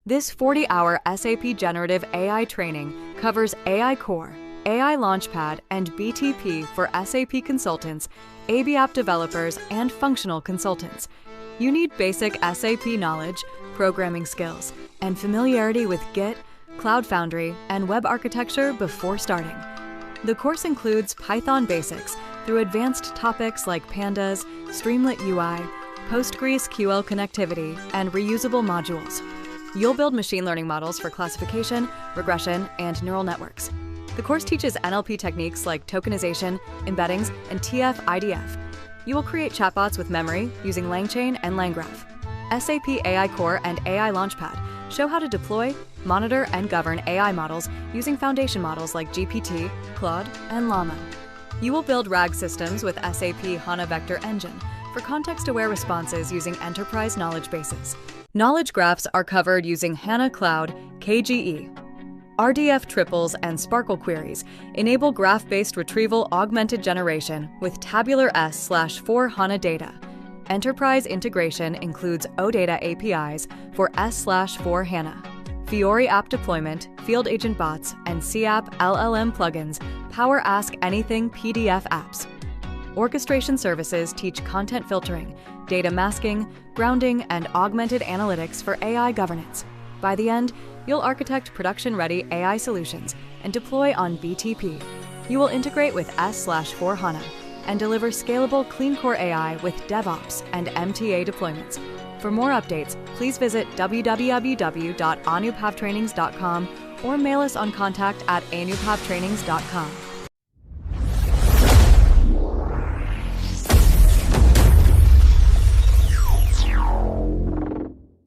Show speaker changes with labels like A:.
A: This 40-hour SAP Generative AI training covers AI Core, AI Launchpad, and BTP for SAP Consultants, ABAP Developers, and Functional Consultants. You need basic SAP knowledge, programming skills, and familiarity with Git, Cloud Foundry, and web architecture before starting. The course includes Python basics through advanced topics like Pandas, Streamlit UI, PostgreSQL connectivity, and reusable modules. You'll build machine learning models for classification, regression, and neural networks. The course teaches NLP techniques like tokenization, embeddings, and TF-IDF. You will create chatbots with memory using LangChain and LangGraph. SAP AI Core and AI Launchpad show how to deploy, monitor, and govern AI models using foundation models like GPT, Claude, and Llama. You will build RAG systems with SAP HANA Vector Engine for context-aware responses using enterprise knowledge bases. Knowledge graphs are covered using HANA Cloud KGE. RDF Triples and SPARQL queries enable graph-based Retrieval-Augmented Generation with tabular S/4 HANA data. Enterprise integration includes OData APIs for S/4 HANA. Fiori app deployment, field agent bots, and SAP LLM plugins power Ask Anything PDF apps. Orchestration services teach content filtering, data masking, grounding, and augmented analytics for AI governance. By the end, you'll architect production-ready AI solutions and deploy on BTP. You will integrate with S/4 HANA and deliver scalable clean core AI with DevOps and MTA deployments. For more updates, please visit www.anubhavtrainings.com or mail us on contact@anubhavtrainings.com.